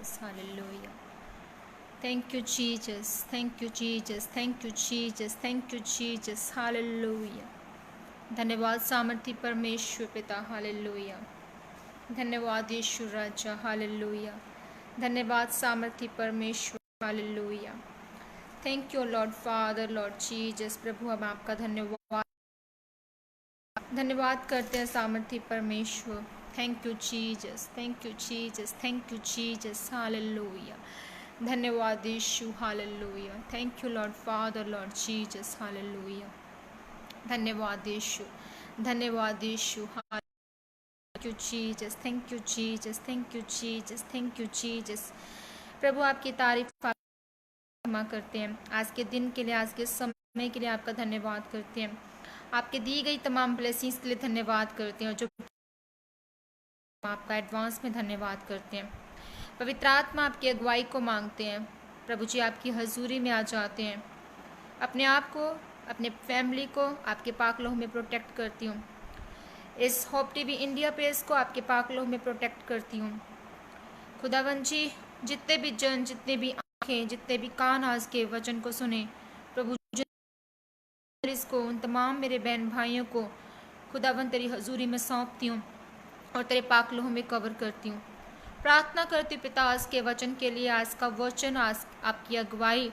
Jesus. Hallelujah. Thank you, Jesus. Thank you, Jesus. Thank you, Jesus. Thank you, Jesus. Hallelujah. धन्यवाद सामर्थी परमेश्वर पिता. Hallelujah. धन्यवाद यीशु राजा. Hallelujah. धन्यवाद सामर्थी परमेश्वर. Hallelujah. Thank you Lord Father, Lord Jesus. प्रभु हम आपका धन्यवाद करते हैं सामर्थी परमेश्वर. Thank you Jesus. Thank you Jesus. Thank you Jesus. Hallelujah. धन्यवाद यीशु. Hallelujah. Thank you Lord Father, Lord Jesus. Hallelujah. धन्यवाद यीशु. धन्यवाद यीशु. Thank you Jesus. Thank you Jesus. Thank you Jesus. Thank you Jesus. प्रभु आपकी तारीफ क्षमा करते हैं. आज के दिन के लिए, आज के समय के लिए आपका धन्यवाद करते हैं. आपके दी गई तमाम ब्लेसिंग्स के लिए धन्यवाद करते हैं और जो आपका एडवांस में धन्यवाद करते हैं. पवित्र आत्मा आपकी अगुवाई को मांगते हैं. प्रभु जी आपकी हजूरी में आ जाते हैं. अपने आप को, अपने फैमिली को आपके पाक लहू में प्रोटेक्ट करती हूँ. इस होप टीवी इंडिया पेज को आपके पाक लहू में प्रोटेक्ट करती हूँ. खुदावंद जी, जितने भी जन, जितने भी आँखें, जितने भी कान आज के वचन को सुने, प्रभु इसको उन तमाम मेरे बहन भाइयों को खुदावंद तेरी हजूरी में सौंपती हूँ और तेरे पाक लहू में कवर करती हूँ. प्रार्थना करती हूँ पिता आज के वचन के लिए. आज का वचन, आज आपकी अगुवाई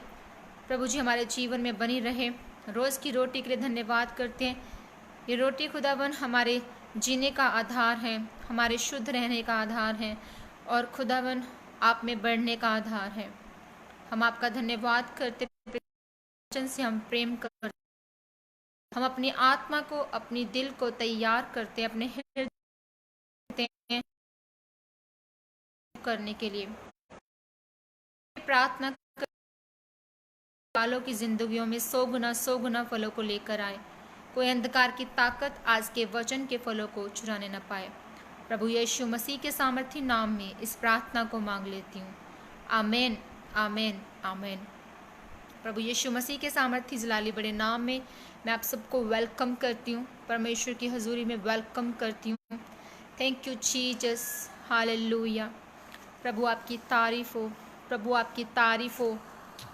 प्रभु जी हमारे जीवन में बनी रहे. रोज़ की रोटी के लिए धन्यवाद करते हैं. ये रोटी खुदावन हमारे जीने का आधार है, हमारे शुद्ध रहने का आधार है और खुदावन आप में बढ़ने का आधार है. हम आपका धन्यवाद करते, वचन से हम प्रेम करते, हम अपनी आत्मा को, अपनी दिल को तैयार करते, अपने हृदय करने के लिए. प्रार्थना वालों की जिंदगियों में 100 गुना फलों को लेकर आए. कोई अंधकार की ताकत आज के वचन के फलों को चुराने न पाए. प्रभु यीशु मसीह के सामर्थी नाम में इस प्रार्थना को मांग लेती हूँ. आमेन, आमेन, आमेन. प्रभु यीशु मसीह के सामर्थी जलाली बड़े नाम में मैं आप सबको वेलकम करती हूँ. परमेश्वर की हजूरी में वेलकम करती हूँ. Thank you Jesus. हालेलुया. प्रभु आपकी तारीफ हो, प्रभु आपकी तारीफ हो.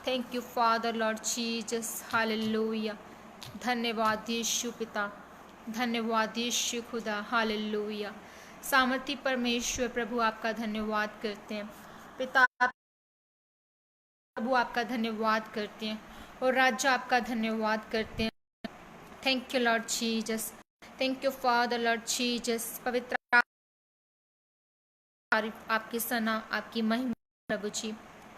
Thank you Father, Lord Jesus. Hallelujah. धन्यवाद यीशु पिता. धन्यवाद यीशु खुदा. हालेलुया. सामर्थी परमेश्वर प्रभु आपका धन्यवाद करते हैं. पिता प्रभु आपका धन्यवाद करते हैं और राजा आपका धन्यवाद करते हैं. Thank you Lord Jesus. Thank you Father, Lord Jesus. पवित्र आपकी सना, आपकी महिमा प्रभु जी.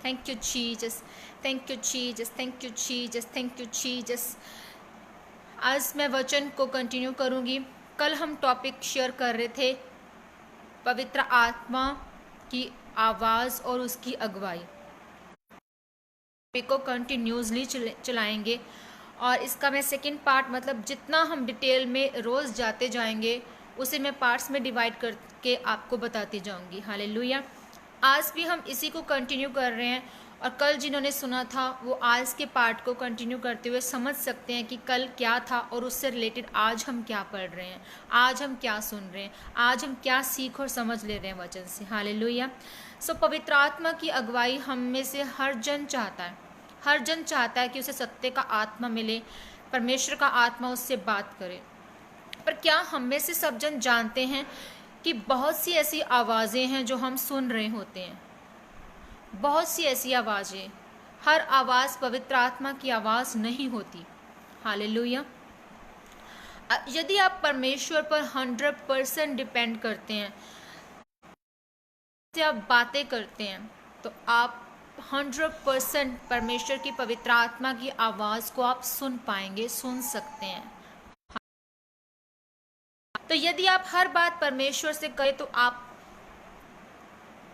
Thank you Jesus. Thank you Jesus. Thank you Jesus. Thank you Jesus. आज मैं वचन को कंटिन्यू करूंगी. कल हम टॉपिक शेयर कर रहे थे पवित्र आत्मा की आवाज़ और उसकी अगुवाई को कंटिन्यूसली चलाएंगे और इसका मैं सेकंड पार्ट, मतलब जितना हम डिटेल में रोज़ जाते जाएंगे उसे मैं पार्ट्स में डिवाइड करके आपको बताती जाऊंगी. हालेलुया. आज भी हम इसी को कंटिन्यू कर रहे हैं और कल जिन्होंने सुना था वो आज के पार्ट को कंटिन्यू करते हुए समझ सकते हैं कि कल क्या था और उससे रिलेटेड आज हम क्या पढ़ रहे हैं, आज हम क्या सुन रहे हैं, आज हम क्या सीख और समझ ले रहे हैं वचन से. हालेलुया. सो पवित्र आत्मा की अगुवाई हम में से हर जन चाहता है. हर जन चाहता है कि उसे सत्य का आत्मा मिले, परमेश्वर का आत्मा उससे बात करे. पर क्या हम में से सब जन जानते हैं कि बहुत सी ऐसी आवाज़ें हैं जो हम सुन रहे होते हैं. बहुत सी ऐसी आवाज़ें, हर आवाज़ पवित्र आत्मा की आवाज़ नहीं होती. हालेलुया. यदि आप परमेश्वर पर 100% डिपेंड करते हैं, से आप बातें करते हैं, तो आप 100% परमेश्वर की पवित्र आत्मा की आवाज़ को आप सुन पाएंगे, सुन सकते हैं. तो यदि आप हर बात परमेश्वर से करें तो आप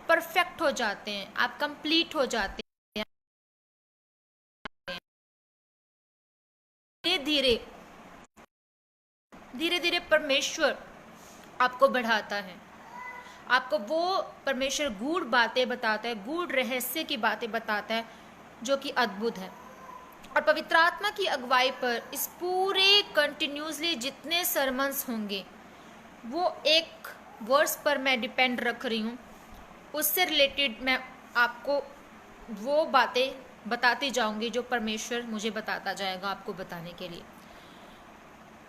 परफेक्ट हो जाते हैं, आप कंप्लीट हो जाते हैं. धीरे धीरे परमेश्वर आपको बढ़ाता है. आपको वो परमेश्वर गूढ़ बातें बताता है, गूढ़ रहस्य की बातें बताता है जो कि अद्भुत है. और पवित्र आत्मा की अगुवाई पर इस पूरे कंटिन्यूसली जितने सरमन्स होंगे वो एक वर्स पर मैं डिपेंड रख रही हूँ, उससे रिलेटेड मैं आपको वो बातें बताती जाऊंगी जो परमेश्वर मुझे बताता जाएगा आपको बताने के लिए।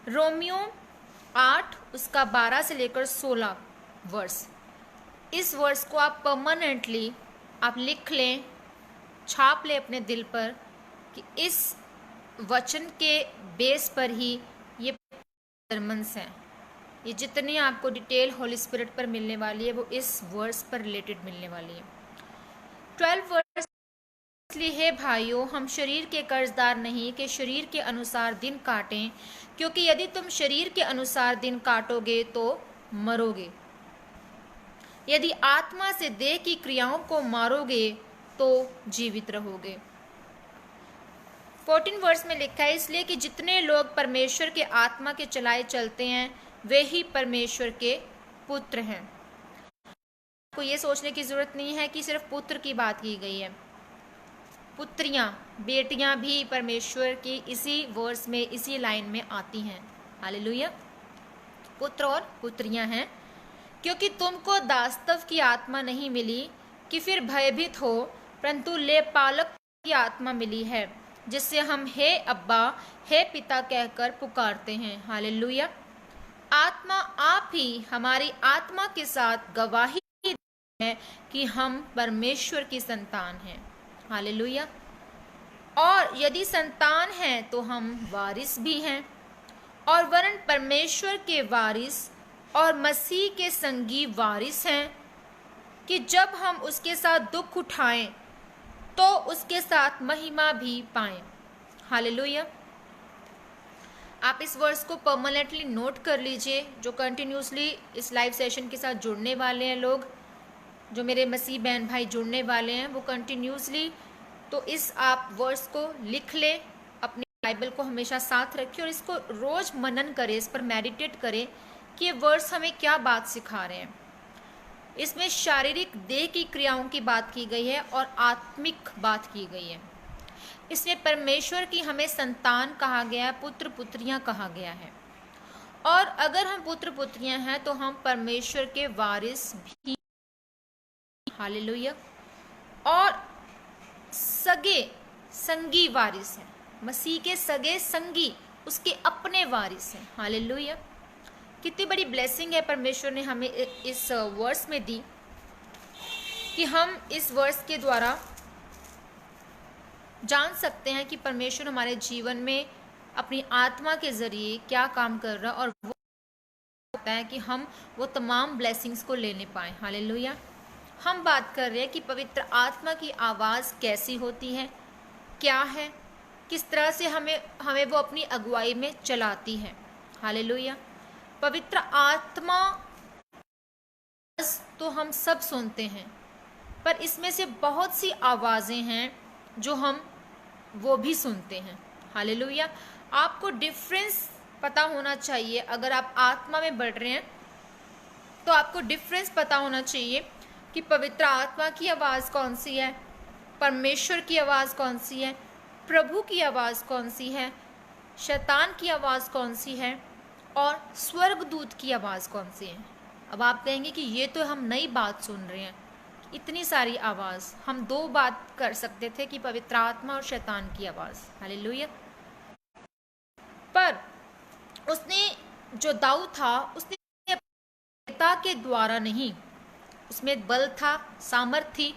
रोमियो 8 उसका 12 से लेकर 16 वर्स, इस वर्स को आप परमानेंटली आप लिख लें, छाप लें अपने दिल पर कि इस वचन के बेस पर ही ये सर्मन्स हैं, ये जितनी आपको डिटेल होली स्पिरिट पर मिलने वाली है वो इस वर्स पर रिलेटेड मिलने वाली है। 12 वर्स, इसलिए हे भाइयों हम शरीर के कर्जदार नहीं कि शरीर के अनुसार दिन काटें, क्योंकि यदि तुम शरीर के अनुसार दिन काटोगे तो मरोगे, यदि आत्मा से देह की क्रियाओं को मारोगे तो जीवित रहोगे। 14 वर्स में लिखा है, इसलिए कि जितने लोग परमेश्वर के आत्मा के चलाए चलते हैं वे ही परमेश्वर के पुत्र हैं। आपको ये सोचने की जरूरत नहीं है कि सिर्फ पुत्र की बात की गई है, पुत्रियां, बेटियां भी परमेश्वर की इसी वर्स में, इसी लाइन में आती हैं। हालेलुया। पुत्र और पुत्रियां हैं, क्योंकि तुमको दासत्व की आत्मा नहीं मिली कि फिर भयभीत हो, परंतु लेपालक की आत्मा मिली है, जिससे हम हे अब्बा, हे पिता कहकर पुकारते हैं। हालेलुया। आत्मा आप ही हमारी आत्मा के साथ गवाही है कि हम परमेश्वर की संतान हैं। हालेलुया। और यदि संतान हैं तो हम वारिस भी हैं, और वरन परमेश्वर के वारिस और मसीह के संगी वारिस हैं, कि जब हम उसके साथ दुख उठाएं तो उसके साथ महिमा भी पाएं। हालेलुया। आप इस वर्स को परमानेंटली नोट कर लीजिए, जो कंटिन्यूसली इस लाइव सेशन के साथ जुड़ने वाले हैं लोग, जो मेरे मसीह बहन भाई जुड़ने वाले हैं, वो कंटिन्यूसली तो इस आप वर्स को लिख लें, अपनी बाइबल को हमेशा साथ रखें और इसको रोज मनन करें, इस पर मेडिटेट करें कि ये वर्स हमें क्या बात सिखा रहे हैं। इसमें शारीरिक देह की क्रियाओं की बात की गई है और आत्मिक बात की गई है। इसमें परमेश्वर की हमें संतान कहा गया है, पुत्र पुत्रियां कहा गया है, और अगर हम पुत्र पुत्रियां हैं तो हम परमेश्वर के वारिस भी। हालेलुया। और सगे संगी वारिस हैं, मसीह के सगे संगी उसके अपने वारिस हैं। हालेलुया। कितनी बड़ी ब्लेसिंग है परमेश्वर ने हमें इस वर्स में दी कि हम इस वर्स के द्वारा जान सकते हैं कि परमेश्वर हमारे जीवन में अपनी आत्मा के जरिए क्या काम कर रहा है, और वो होता है कि हम वो तमाम ब्लेसिंग्स को लेने पाए। हालेलुया। हम बात कर रहे हैं कि पवित्र आत्मा की आवाज़ कैसी होती है, क्या है, किस तरह से हमें वो अपनी अगुवाई में चलाती है। हालेलुया। पवित्र आत्मा तो हम सब सुनते हैं, पर इसमें से बहुत सी आवाज़ें हैं जो हम वो भी सुनते हैं। हालेलुया। आपको डिफरेंस पता होना चाहिए, अगर आप आत्मा में बढ़ रहे हैं तो आपको डिफरेंस पता होना चाहिए कि पवित्र आत्मा की आवाज़ कौन सी है, परमेश्वर की आवाज़ कौन सी है, प्रभु की आवाज़ कौन सी है, शैतान की आवाज़ कौन सी है, और स्वर्गदूत की आवाज़ कौन सी है। अब आप कहेंगे कि ये तो हम नई बात सुन रहे हैं, इतनी सारी आवाज़। हम दो बात कर सकते थे कि पवित्र आत्मा और शैतान की आवाज़। हालेलुया। पर उसने जो दाऊद था उसने पिता के द्वारा नहीं, उसमें बल था, सामर्थ थी,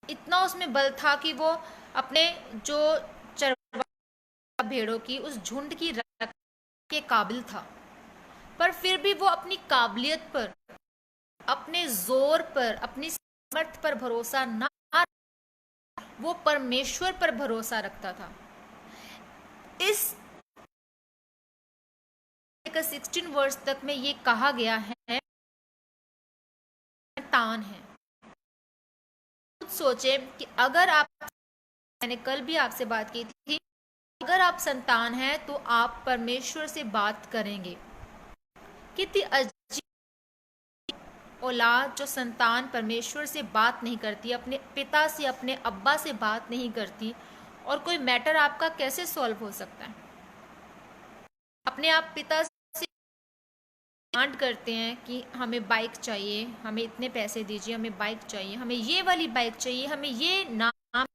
इतना उसमें बल था कि वो अपने जो चरवाहा भेड़ों की उस झुंड की रक्षा के काबिल था, पर फिर भी वो अपनी काबिलियत पर, अपने जोर पर, अपनी सामर्थ पर भरोसा ना, वो परमेश्वर पर भरोसा रखता था। इस 16 वर्ष तक में ये कहा गया है संतान है। सोचे कि अगर आप, मैंने कल भी आपसे बात की थी, अगर आप संतान हैं तो आप परमेश्वर से बात करेंगे। कितनी अजीब औलाद जो संतान परमेश्वर से बात नहीं करती, अपने पिता से, अपने अब्बा से बात नहीं करती, और कोई मैटर आपका कैसे सॉल्व हो सकता है। अपने आप पिता से डिमांड करते हैं कि हमें बाइक चाहिए, हमें इतने पैसे दीजिए, हमें बाइक चाहिए, हमें ये वाली बाइक चाहिए, हमें ये नाम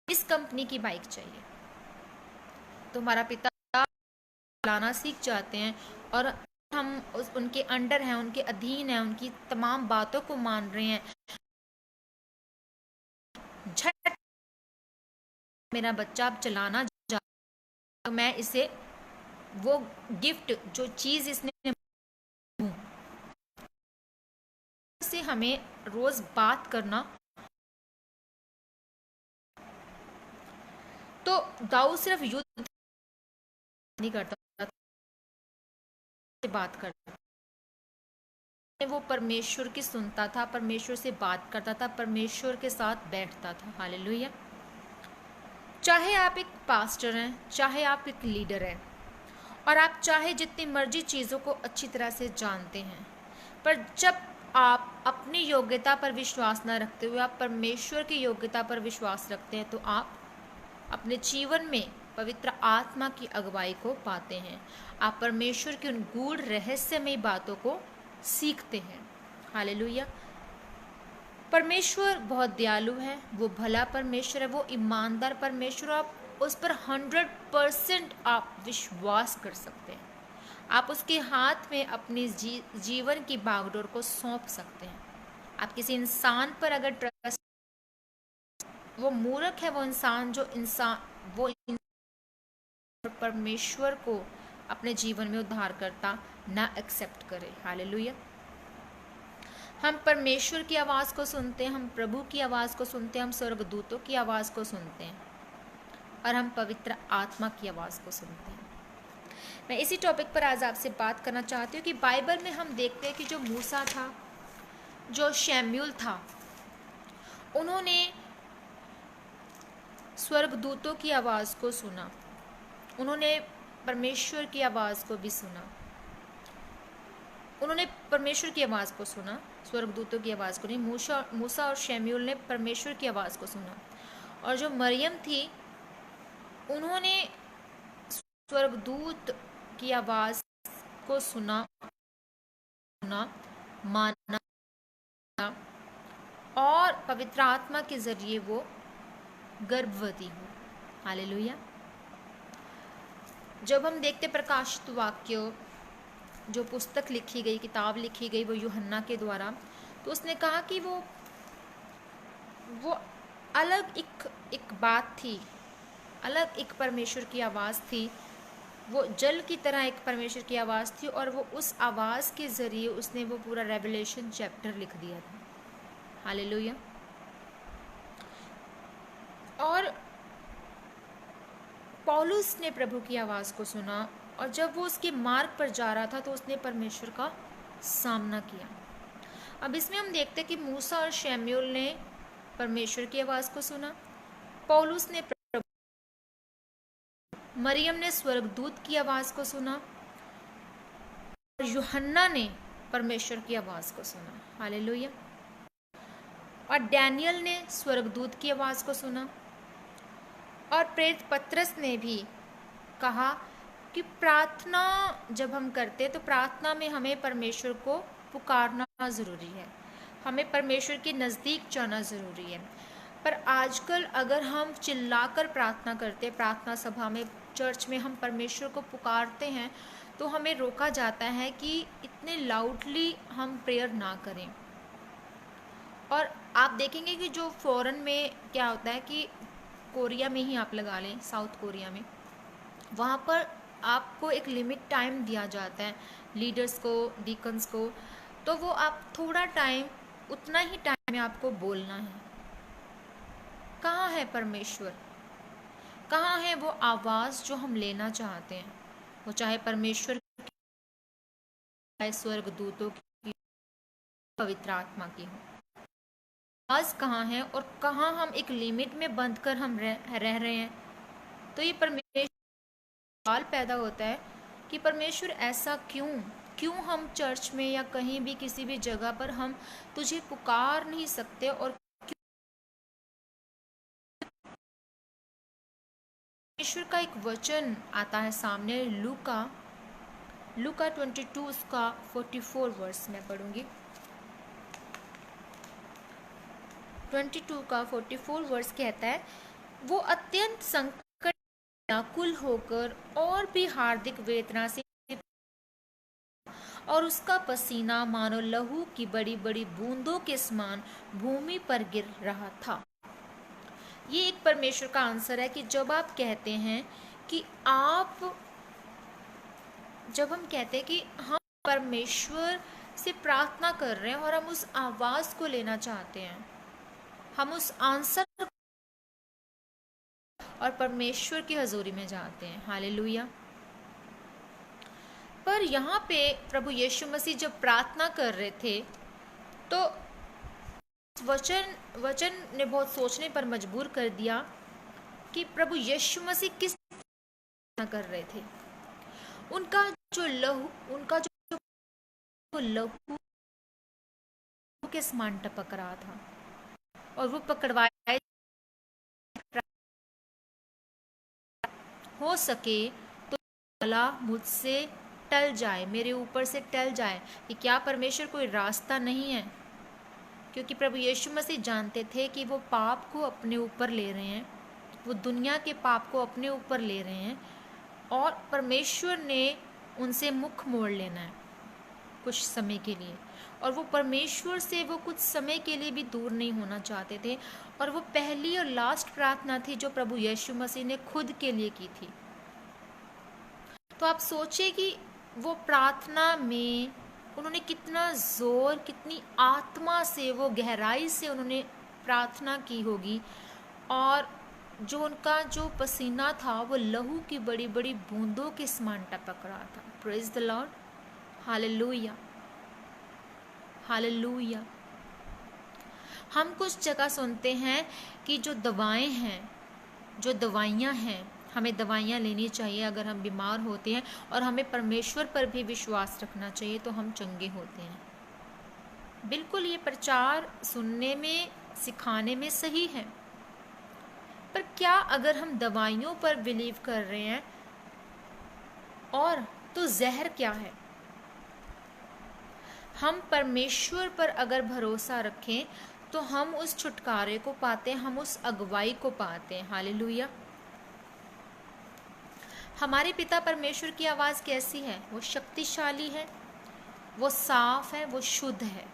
इस कंपनी की बाइक चाहिए। तो हमारा पिता चलाना सीख जाते हैं और हम उनके अंडर हैं, उनके अधीन हैं, उनकी तमाम बातों को मान रहे हैं। झट मेरा बच्चा अब चलाना जा, तो मैं इसे वो गिफ्ट जो चीज़ इसने से हमें रोज बात करना। तो दाऊद सिर्फ युद्ध नहीं करता, से बात करता, वो परमेश्वर की सुनता था, परमेश्वर से बात करता था, परमेश्वर के साथ बैठता था। हालेलुया। चाहे आप एक पास्टर हैं, चाहे आप एक लीडर हैं, और आप चाहे जितनी मर्जी चीज़ों को अच्छी तरह से जानते हैं, पर जब आप अपनी योग्यता पर विश्वास न रखते हुए आप परमेश्वर की योग्यता पर विश्वास रखते हैं, तो आप अपने जीवन में पवित्र आत्मा की अगुवाई को पाते हैं। आप परमेश्वर की उन गूढ़ रहस्यमय बातों को सीखते हैं। हालेलुया। परमेश्वर बहुत दयालु है, वो भला परमेश्वर है, वो ईमानदार परमेश्वर, आप उस पर 100% आप विश्वास कर सकते हैं। आप उसके हाथ में अपनी जीवन की बागडोर को सौंप सकते हैं। आप किसी इंसान पर अगर ट्रस्ट, वो मूर्ख है वो इंसान जो परमेश्वर को अपने जीवन में उद्धार करता ना एक्सेप्ट करे। हालेलुया। हम परमेश्वर की आवाज़ को सुनते हैं, हम प्रभु की आवाज़ को सुनते हैं, हम स्वर्गदूतों की आवाज़ को सुनते हैं, और हम पवित्र आत्मा की आवाज़ को सुनते हैं। मैं इसी टॉपिक पर आज आपसे बात करना चाहती हूँ कि बाइबल में हम देखते हैं कि जो मूसा था, जो शमूएल था, उन्होंने स्वर्गदूतों की आवाज़ को सुना, उन्होंने परमेश्वर की आवाज़ को भी सुना। उन्होंने परमेश्वर की आवाज़ को सुना, स्वर्गदूतों की आवाज़ को नहीं। मूसा और शमूएल ने परमेश्वर की आवाज़ को सुना, और जो मरियम थी उन्होंने स्वर्गदूत की आवाज़ को सुना, माना, और पवित्र आत्मा के जरिए वो गर्भवती हुई। हालेलुया। जब हम देखते प्रकाशित वाक्य, जो पुस्तक लिखी गई, किताब लिखी गई वो यूहन्ना के द्वारा, तो उसने कहा कि वो अलग एक बात थी, अलग एक परमेश्वर की आवाज़ थी। वो जल की तरह एक परमेश्वर की आवाज़ थी, और वो उस आवाज़ के ज़रिए उसने वो पूरा रेवलेशन चैप्टर लिख दिया था। हालेलुया। और पौलुस ने प्रभु की आवाज़ को सुना, और जब वो उसके मार्ग पर जा रहा था तो उसने परमेश्वर का सामना किया। अब इसमें हम देखते हैं कि मूसा और शमूएल ने परमेश्वर की आवाज़ को सुना, पौलुस ने मरियम ने स्वर्गदूत की आवाज़ को सुना, और यूहन्ना ने परमेश्वर की आवाज़ को सुना। हालेलुया। और डैनियल ने स्वर्गदूत की आवाज़ को सुना, और प्रेरित पतरस ने भी कहा कि प्रार्थना जब हम करते तो प्रार्थना में हमें परमेश्वर को पुकारना ज़रूरी है, हमें परमेश्वर के नज़दीक जाना ज़रूरी है। पर आजकल अगर हम चिल्लाकर प्रार्थना करते, प्रार्थना सभा में, चर्च में हम परमेश्वर को पुकारते हैं, तो हमें रोका जाता है कि इतने लाउडली हम प्रेयर ना करें। और आप देखेंगे कि जो फॉरेन में क्या होता है कि कोरिया में ही आप लगा लें, साउथ कोरिया में, वहाँ पर आपको एक लिमिट टाइम दिया जाता है लीडर्स को, डीकन्स को, तो वो आप थोड़ा टाइम, उतना ही टाइम में आपको बोलना है। कहाँ है परमेश्वर? कहाँ है वो आवाज़ जो हम लेना चाहते हैं? वो चाहे परमेश्वर की, चाहे स्वर्गदूतों की, पवित्र आत्मा की हो, आवाज़ कहाँ है, और कहाँ हम एक लिमिट में बंध कर हम रह रहे हैं। तो ये परमेश्वर सवाल पैदा होता है कि परमेश्वर ऐसा क्यों हम चर्च में या कहीं भी किसी भी जगह पर हम तुझे पुकार नहीं सकते, और परमेश्वर का एक वचन आता है सामने, लूका लूका 22 उसका 44 वर्स मैं पढ़ूंगी। 22 का 44 वर्स कहता है, वो अत्यंत संकट व्याकुल होकर और भी हार्दिक वेदना से, और उसका पसीना मानो लहू की बड़ी बड़ी बूंदों के समान भूमि पर गिर रहा था। ये एक परमेश्वर का आंसर है कि जब आप कहते हैं कि जब हम कहते हैं कि हम परमेश्वर से प्रार्थना कर रहे हैं और हम उस आवाज़ को लेना चाहते हैं, हम उस आंसर और परमेश्वर की हजूरी में जाते हैं। हालेलुया। पर यहाँ पे प्रभु यीशु मसीह जब प्रार्थना कर रहे थे तो वचन ने बहुत सोचने पर मजबूर कर दिया कि प्रभु यीशु मसीह किस प्रार्थना कर रहे थे। उनका जो लहू के समान टपक रहा था और वो पकड़वाए, हो सके तो भला मुझसे टल जाए, मेरे ऊपर से टल जाए। कि क्या परमेश्वर कोई रास्ता नहीं है? क्योंकि प्रभु यीशु मसीह जानते थे कि वो पाप को अपने ऊपर ले रहे हैं, वो दुनिया के पाप को अपने ऊपर ले रहे हैं और परमेश्वर ने उनसे मुख मोड़ लेना है कुछ समय के लिए, और वो परमेश्वर से वो कुछ समय के लिए भी दूर नहीं होना चाहते थे। और वो पहली और लास्ट प्रार्थना थी जो प्रभु यीशु मसीह ने खुद के लिए की थी। तो आप सोचिए कि वो प्रार्थना में उन्होंने कितना जोर, कितनी आत्मा से, वो गहराई से उन्होंने प्रार्थना की होगी, और जो उनका जो पसीना था वो लहू की बड़ी बड़ी बूंदों के समान टपक रहा था। Praise the Lord. Hallelujah, hallelujah. हम कुछ जगह सुनते हैं कि जो दवाएं हैं, जो दवाइयाँ हैं, हमें दवाइयाँ लेनी चाहिए अगर हम बीमार होते हैं, और हमें परमेश्वर पर भी विश्वास रखना चाहिए तो हम चंगे होते हैं। बिल्कुल ये प्रचार सुनने में, सिखाने में सही है, पर क्या अगर हम दवाइयों पर बिलीव कर रहे हैं, और तो जहर क्या है? हम परमेश्वर पर अगर भरोसा रखें तो हम उस छुटकारे को पाते हैं, हम उस अगुवाई को पाते हैं। हालेलुया। हमारे पिता परमेश्वर की आवाज़ कैसी है? वो शक्तिशाली है, वो साफ है, वो शुद्ध है।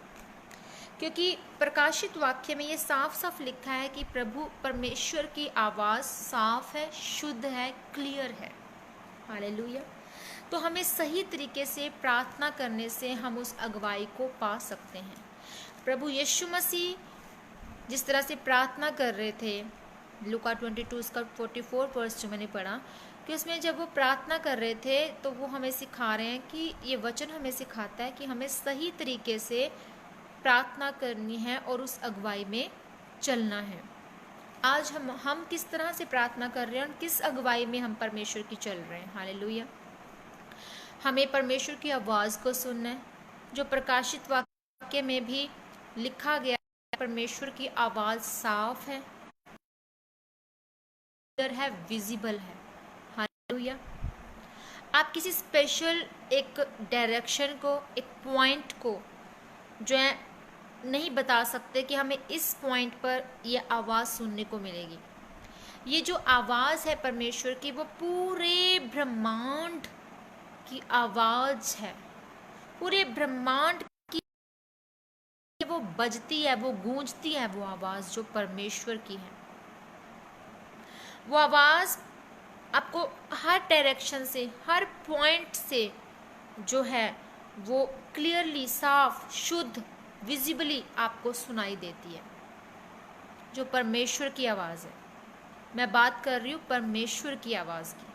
क्योंकि प्रकाशित वाक्य में ये साफ साफ लिखा है कि प्रभु परमेश्वर की आवाज़ साफ है, शुद्ध है, क्लियर है। हालेलुया। तो हमें सही तरीके से प्रार्थना करने से हम उस अगुवाई को पा सकते हैं। प्रभु यीशु मसीह जिस तरह से प्रार्थना कर रहे थे, लूका 22 उसका 44 वर्स जो मैंने पढ़ा, कि उसमें जब वो प्रार्थना कर रहे थे तो वो हमें सिखा रहे हैं कि ये वचन हमें सिखाता है कि हमें सही तरीके से प्रार्थना करनी है और उस अगुवाई में चलना है। आज हम किस तरह से प्रार्थना कर रहे हैं और किस अगुवाई में हम परमेश्वर की चल रहे हैं। हालेलुया। हमें परमेश्वर की आवाज़ को सुनना है, जो प्रकाशित वाक्य में भी लिखा गया है। परमेश्वर की आवाज़ साफ है, विजिबल है। हालेलुया। आप किसी स्पेशल एक डायरेक्शन को, एक पॉइंट को जो है नहीं बता सकते कि हमें इस पॉइंट पर यह आवाज़ सुनने को मिलेगी। ये जो आवाज़ है परमेश्वर की, वो पूरे ब्रह्मांड की आवाज़ है। पूरे ब्रह्मांड की वो बजती है, वो गूंजती है, वो आवाज़ जो परमेश्वर की है। वो आवाज़ आपको हर डायरेक्शन से, हर पॉइंट से जो है वो क्लियरली, साफ, शुद्ध, विजिबली आपको सुनाई देती है। जो परमेश्वर की आवाज़ है, मैं बात कर रही हूँ परमेश्वर की आवाज़ की।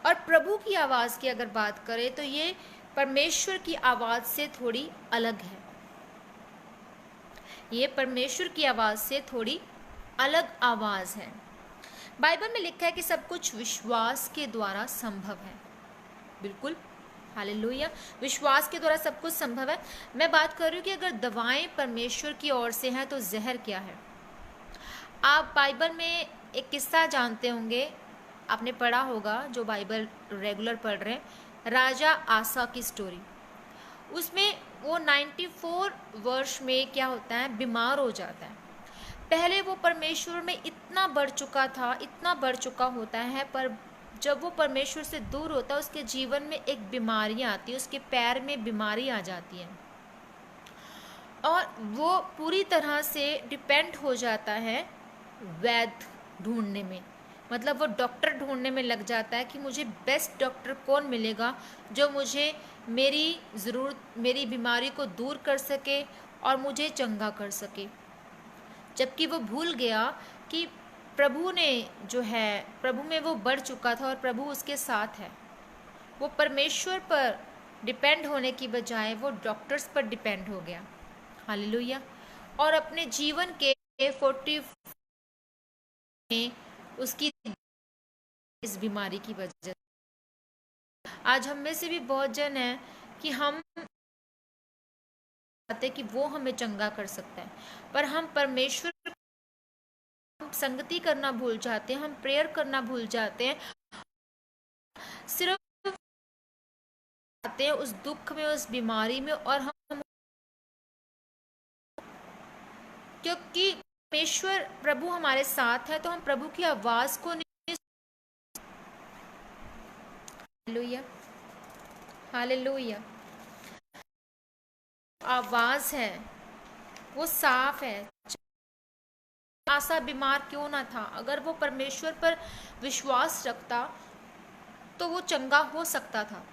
और प्रभु की आवाज़ की अगर बात करें तो ये परमेश्वर की आवाज़ से थोड़ी अलग है। ये परमेश्वर की आवाज़ से थोड़ी अलग आवाज़ है। बाइबल में लिखा है कि सब कुछ विश्वास के द्वारा संभव है। बिल्कुल, हालेलुया। विश्वास के द्वारा सब कुछ संभव है। मैं बात कर रही हूँ कि अगर दवाएं परमेश्वर की ओर से हैं तो जहर क्या है? आप बाइबल में एक किस्सा जानते होंगे, आपने पढ़ा होगा, जो बाइबल रेगुलर पढ़ रहे हैं, राजा आसा की स्टोरी। उसमें वो 94 वर्ष में क्या होता है, बीमार हो जाता है। पहले वो परमेश्वर में इतना बढ़ चुका था, इतना बढ़ चुका होता है, पर जब वो परमेश्वर से दूर होता है उसके जीवन में एक बीमारी आती है, उसके पैर में बीमारी आ जाती है और वो पूरी तरह से डिपेंड हो जाता है वैद्य ढूंढने में। मतलब वो डॉक्टर ढूंढने में लग जाता है कि मुझे बेस्ट डॉक्टर कौन मिलेगा जो मुझे मेरी ज़रूरत, मेरी बीमारी को दूर कर सके और मुझे चंगा कर सके। जबकि वो भूल गया कि प्रभु ने जो है, प्रभु में वो बढ़ चुका था और प्रभु उसके साथ है। वो परमेश्वर पर डिपेंड होने की बजाय वो डॉक्टर्स पर डिपेंड हो गया। हालेलुया। और अपने जीवन के 40 में उसकी इस बीमारी की वजह से। आज हम में से भी बहुत जन है कि हम चाहते कि वो हमें चंगा कर सकता है, पर हम परमेश्वर संगति करना भूल जाते हैं, हम प्रेयर करना भूल जाते हैं, सिर्फ आते हैं उस दुख में, उस बीमारी में, और हम क्योंकि परमेश्वर प्रभु हमारे साथ है तो हम प्रभु की आवाज को नहीं। Hallelujah, hallelujah. आवाज है वो साफ है। आसा बीमार क्यों ना था, अगर वो परमेश्वर पर विश्वास रखता तो वो चंगा हो सकता था,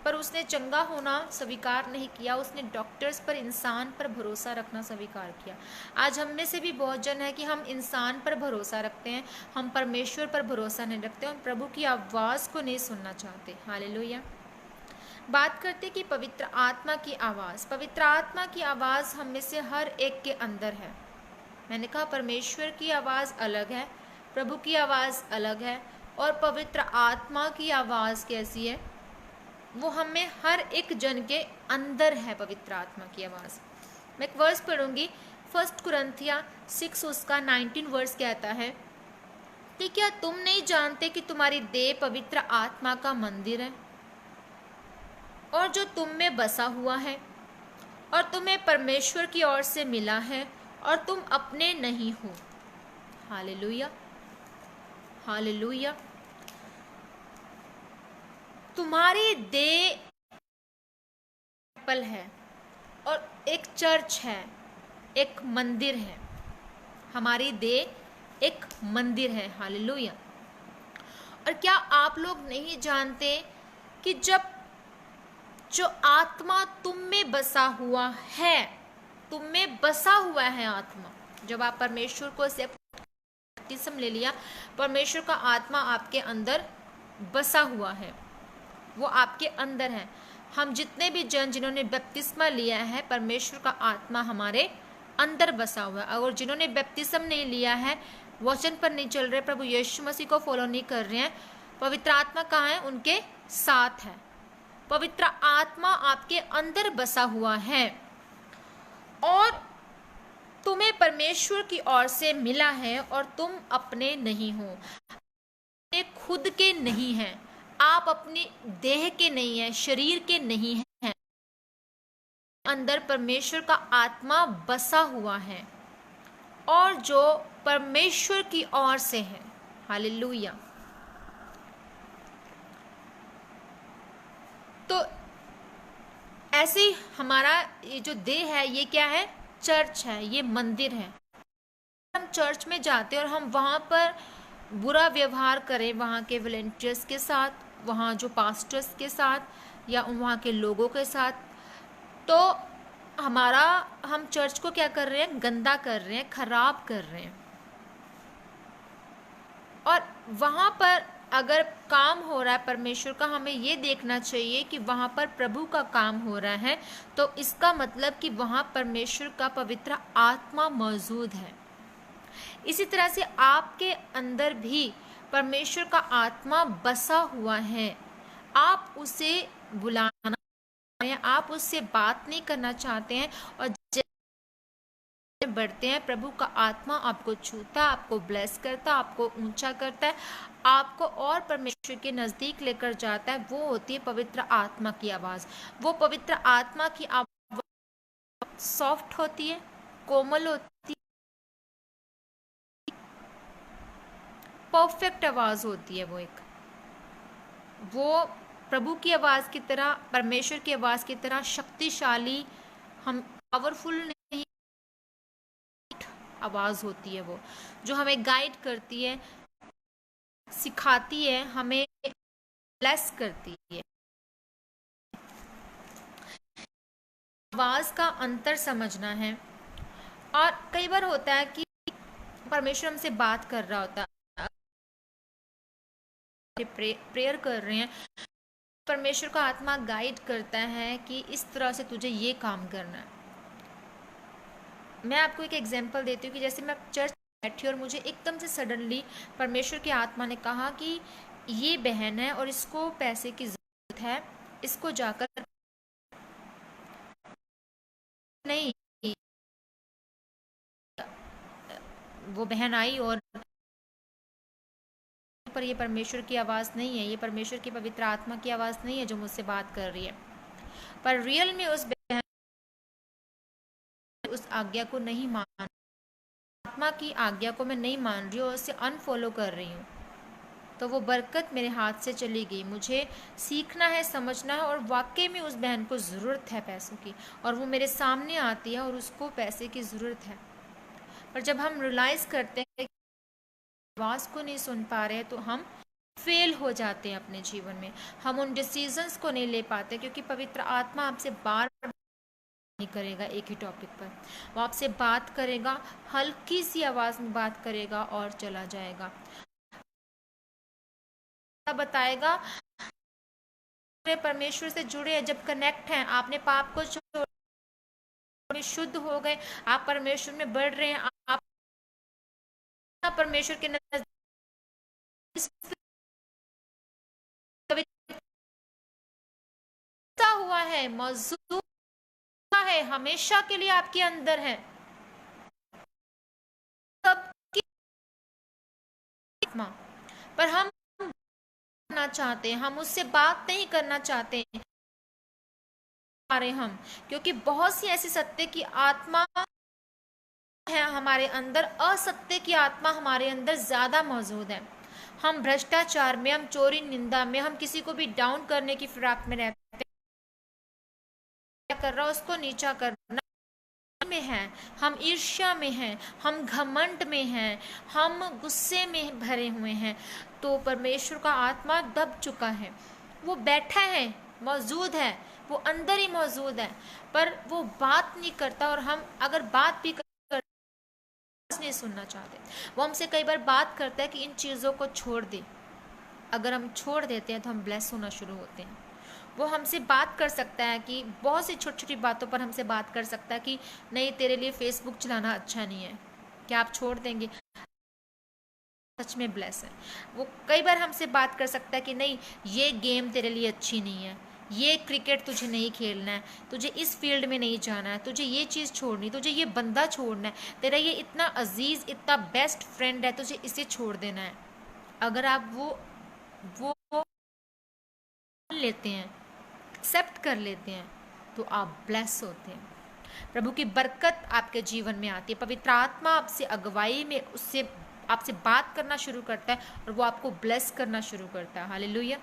पर उसने चंगा होना स्वीकार नहीं किया। उसने डॉक्टर्स पर, इंसान पर भरोसा रखना स्वीकार किया। आज हम में से भी बहुत जन है कि हम इंसान पर भरोसा रखते हैं, हम परमेश्वर पर भरोसा नहीं रखते, हम प्रभु की आवाज़ को नहीं सुनना चाहते। हालेलुया। बात करते कि पवित्र आत्मा की आवाज़। पवित्र आत्मा की आवाज़ हम में से हर एक के अंदर है। मैंने कहा परमेश्वर की आवाज़ अलग है, प्रभु की आवाज़ अलग है, और पवित्र आत्मा की आवाज़ कैसी है, वो हमें हर एक जन के अंदर है। पवित्र आत्मा की आवाज़। मैं एक वर्स पढ़ूंगी, 1 कुरिन्थियां 6 उसका 19 वर्स कहता है कि क्या तुम नहीं जानते कि तुम्हारी देह पवित्र आत्मा का मंदिर है और जो तुम में बसा हुआ है और तुम्हें परमेश्वर की ओर से मिला है और तुम अपने नहीं हो। Hallelujah, hallelujah. तुम्हारी देह टेम्पल है और एक चर्च है, एक मंदिर है। हमारी देह एक मंदिर है। हालेलुया। और क्या आप लोग नहीं जानते कि जब जो आत्मा तुम में बसा हुआ है, तुम में बसा हुआ है आत्मा, जब आप परमेश्वर को से बपतिस्म ले लिया, परमेश्वर का आत्मा आपके अंदर बसा हुआ है, वो आपके अंदर है। हम जितने भी जन जिन्होंने बपतिस्मा लिया है, परमेश्वर का आत्मा हमारे अंदर बसा हुआ है। और जिन्होंने बपतिस्म नहीं लिया है, वचन पर नहीं चल रहे, प्रभु यीशु मसीह को फॉलो नहीं कर रहे हैं, पवित्र आत्मा कहाँ है? उनके साथ है। पवित्र आत्मा आपके अंदर बसा हुआ है और तुम्हें परमेश्वर की ओर से मिला है और तुम अपने नहीं हो, अपने खुद के नहीं हैं, आप अपनी देह के नहीं हैं, शरीर के नहीं हैं। अंदर परमेश्वर का आत्मा बसा हुआ है और जो परमेश्वर की ओर से है। हालेलुया। तो ऐसे ही हमारा ये जो देह है, ये क्या है? चर्च है, ये मंदिर है। हम चर्च में जाते हैं और हम वहाँ पर बुरा व्यवहार करें वहाँ के वॉलंटियर्स के साथ, वहाँ जो पास्टर्स के साथ या वहाँ के लोगों के साथ, तो हम चर्च को क्या कर रहे हैं? गंदा कर रहे हैं, खराब कर रहे हैं। और वहाँ पर अगर काम हो रहा है परमेश्वर का, हमें ये देखना चाहिए कि वहाँ पर प्रभु का काम हो रहा है, तो इसका मतलब कि वहाँ परमेश्वर का पवित्र आत्मा मौजूद है। इसी तरह से आपके अंदर भी परमेश्वर का आत्मा बसा हुआ है। आप उसे बुलाना है, आप उससे बात नहीं करना चाहते हैं, और बढ़ते हैं, प्रभु का आत्मा आपको छूता, आपको ब्लेस करता, आपको ऊंचा करता है, आपको और परमेश्वर के नज़दीक लेकर जाता है। वो होती है पवित्र आत्मा की आवाज़। वो पवित्र आत्मा की आवाज़ सॉफ्ट होती है, कोमल होती है, परफेक्ट आवाज़ होती है। वो प्रभु की आवाज़ की तरह, परमेश्वर की आवाज़ की तरह शक्तिशाली, हम पावरफुल नहीं, आवाज़ होती है वो, जो हमें गाइड करती है, सिखाती है, हमें ब्लेस करती है। आवाज़ का अंतर समझना है। और कई बार होता है कि परमेश्वर हमसे बात कर रहा होता है, प्रेयर कर रहे हैं, परमेश्वर का आत्मा गाइड करता है कि इस तरह से तुझे ये काम करना है। मैं आपको एक एग्जांपल देती हूँ कि जैसे मैं चर्च बैठी और मुझे एकदम से सडनली परमेश्वर की आत्मा ने कहा कि ये बहन है और इसको पैसे की ज़रूरत है, इसको जाकर, नहीं, वो बहन आई और, पर ये परमेश्वर की आवाज़ नहीं है, ये परमेश्वर की पवित्र आत्मा की आवाज़ नहीं है जो मुझसे बात कर रही है। पर रियल में उस बहन उस आज्ञा को नहीं मान, आत्मा की आज्ञा को मैं नहीं मान रही हूँ और उसे अनफॉलो कर रही हूँ, तो वो बरकत मेरे हाथ से चली गई। मुझे सीखना है, समझना है, और वाकई में उस बहन को ज़रूरत है पैसों की, और वो मेरे सामने आती है और उसको पैसे की ज़रूरत है। पर जब हम रियलाइज़ करते हैं कि आवाज़ को नहीं सुन पा रहे, तो हम फेल हो जाते हैं अपने जीवन में। हम उन डिसीजंस को नहीं ले पाते, क्योंकि पवित्र आत्मा आपसे बार बार नहीं करेगा एक ही टॉपिक पर। वो आपसे बात करेगा, हल्की सी आवाज़ में बात करेगा और चला जाएगा, बताएगा परमेश्वर से जुड़े हैं, जब कनेक्ट हैं, आपने पाप को छोड़, शुद्ध हो गए, आप परमेश्वर में बढ़ रहे हैं, आप परमेश्वर के नजदीक हुआ है, मौजूद है, हमेशा के लिए आपके अंदर है। सबकी आत्मा, पर हम करना चाहते हैं, हम उससे बात नहीं करना चाहते हैं हम, क्योंकि बहुत सी ऐसी सत्य की आत्मा है हमारे अंदर, असत्य की आत्मा हमारे अंदर ज्यादा मौजूद है। हम भ्रष्टाचार में, हम चोरी निंदा में, हम किसी को भी डाउन करने की फिराक में रहते हैं, कर रहा उसको नीचा करना में है, हम ईर्ष्या में हैं, हम घमंड में हैं, हम गुस्से में भरे हुए हैं। तो परमेश्वर का आत्मा दब चुका है, वो बैठा है, मौजूद है, वो अंदर ही मौजूद है, पर वो बात नहीं करता। और हम अगर बात भी नहीं सुनना चाहते, वो हमसे कई बार बात करता है कि इन चीज़ों को छोड़ दे। अगर हम छोड़ देते हैं तो हम ब्लेस होना शुरू होते हैं। वो हमसे बात कर सकता है कि बहुत सी छोटी छोटी बातों पर हमसे बात कर सकता है कि नहीं, तेरे लिए फेसबुक चलाना अच्छा नहीं है, क्या आप छोड़ देंगे? सच में ब्लेस है। वो कई बार हमसे बात कर सकता है कि नहीं, ये गेम तेरे लिए अच्छी नहीं है, ये क्रिकेट तुझे नहीं खेलना है, तुझे इस फील्ड में नहीं जाना है, तुझे ये चीज़ छोड़नी, तुझे ये बंदा छोड़ना है, तेरा ये इतना अजीज़, इतना बेस्ट फ्रेंड है, तुझे इसे छोड़ देना है। अगर आप वो लेते हैं, एक्सेप्ट कर लेते हैं, तो आप ब्लेस होते हैं। प्रभु की बरकत आपके जीवन में आती है, पवित्र आत्मा आपसे अगुवाई में उससे आपसे बात करना शुरू करता है और वो आपको ब्लेस करना शुरू करता है। हालेलुया।